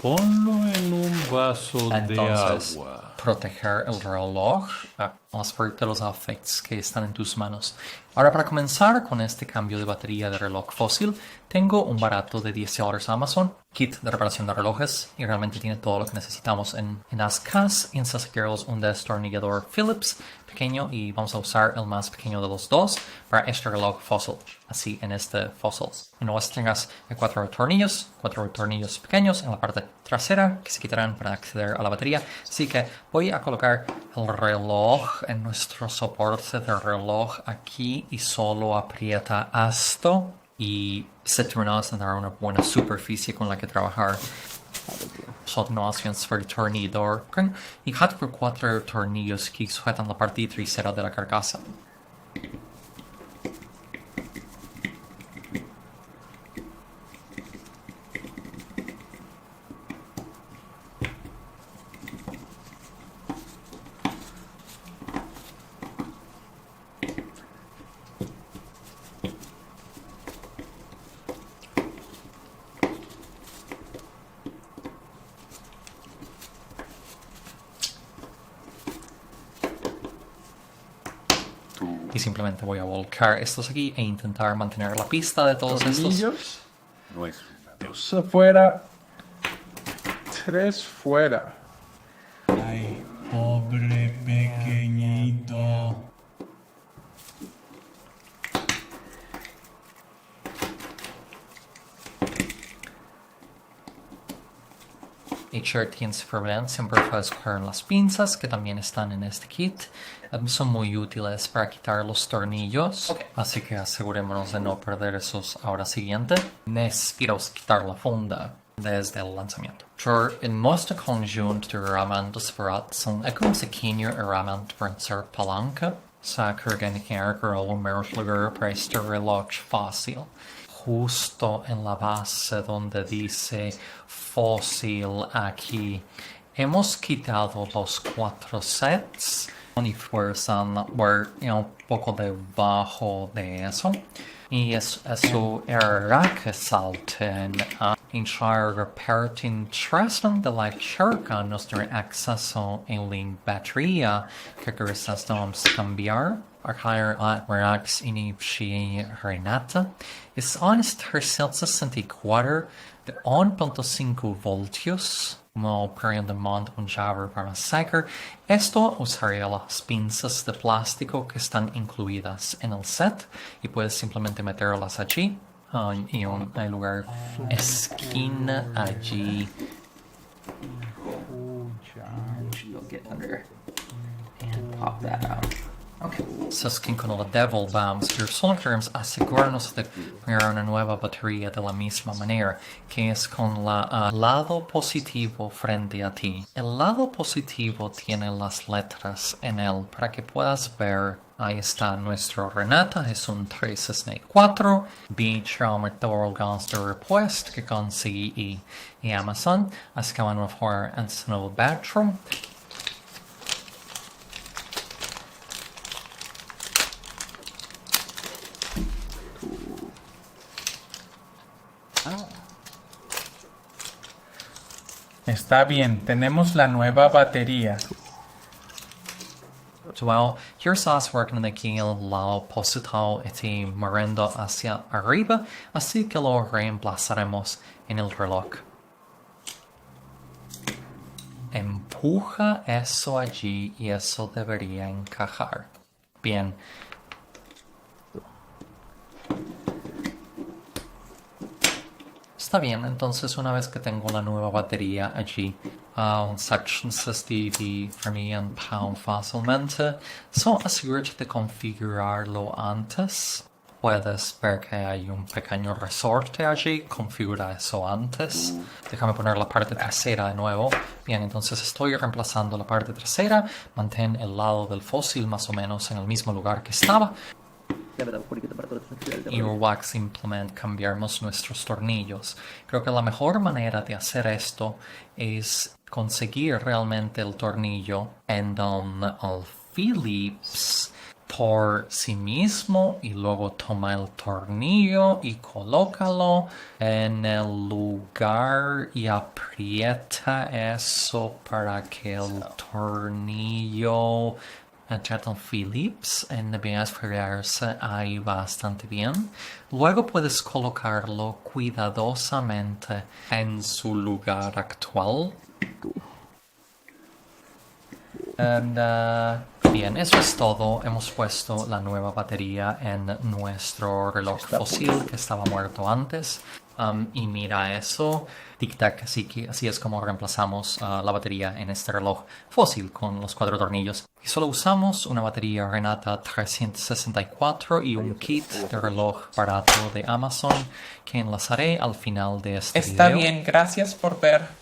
Ponlo en un vaso Entonces, de agua. proteger el reloj. Vamos a ponerte los outfits que están en tus manos. Ahora, para comenzar con este cambio de batería de reloj fósil, tengo un barato de $10 Amazon, kit de reparación de relojes, y realmente tiene todo lo que necesitamos. En las cajas insert un destornillador Phillips pequeño, y vamos a usar el más pequeño de los dos para este reloj fósil, así en este fósil. En luego tengas cuatro tornillos pequeños en la parte trasera que se quitarán para acceder a la batería. Así que voy a colocar el reloj en nuestro soporte de reloj aquí y solo aprieta esto y se terminó de dar una buena superficie con la que trabajar. Continuación el tornillador y cuatro tornillos que sujetan la parte trasera de la carcasa. Y simplemente voy a volcar estos aquí e intentar mantener la pista de todos estos. No es una Dos afuera. 3 fuera. Ay, pobre pequeñito. HRT en supervivencia siempre puedes coger las pinzas que también están en este kit. Son muy útiles para quitar los tornillos, así que asegurémonos de no perder esos ahora siguiente. Necesitamos quitar la funda desde el lanzamiento. En nuestro conjunto de herramientas son un pequeño herramienta para hacer palanca. Sacar un mejor lugar para este reloj fácil. Justo en la base donde dice fósil aquí, hemos quitado los 4 sets y fuerzan un poco debajo de eso. Y eso hará que salten a entrar repartir de la cerca nuestro acceso en la batería que necesitamos cambiar. Reacts initié Renata es un 364 de 1.5 voltios como periodo de monte un llave para sacar. Esto usaría las pinzas de plástico que están incluidas en el set y puedes simplemente meterlas allí y hay lugar esquina allí. You'll get under and pop that out. Okay. Es que con la Devil Bombs, solo queremos asegurarnos de poner una nueva batería de la misma manera, que es con el lado positivo frente a ti. El lado positivo tiene las letras en él para que puedas ver. Ahí está nuestro Renata, es un 364 Beach Armator Gas de repuesto que conseguí en Amazon. Así que vamos a jugar en su nuevo bathroom. Está bien, tenemos la nueva batería. Well, here estás working aquí el lado positivo y moviendo hacia arriba, así que lo reemplazaremos en el reloj. Empuja eso allí y eso debería encajar. Bien. Está bien, entonces una vez que tengo la nueva batería allí, un section de fermían fácilmente, asegúrate de configurarlo antes. Puedes ver que hay un pequeño resorte allí, configura eso antes. Déjame poner la parte trasera de nuevo. Bien, entonces estoy reemplazando la parte trasera, mantén el lado del fósil más o menos en el mismo lugar que estaba. Y luego simplemente cambiamos nuestros tornillos. Creo que la mejor manera de hacer esto es conseguir realmente el tornillo en el Phillips por sí mismo y luego toma el tornillo y colócalo en el lugar y aprieta eso para que el tornillo entre Phillips debe enfriarse ahí bastante bien. Luego puedes colocarlo cuidadosamente en su lugar actual. Bien, eso es todo. Hemos puesto la nueva batería en nuestro reloj fósil que estaba muerto antes. Y mira eso. Tic-tac, así es como reemplazamos la batería en este reloj fósil con los 4 tornillos. Y solo usamos una batería Renata 364 y un kit de reloj barato de Amazon que enlazaré al final de este Está video. bien, gracias por ver.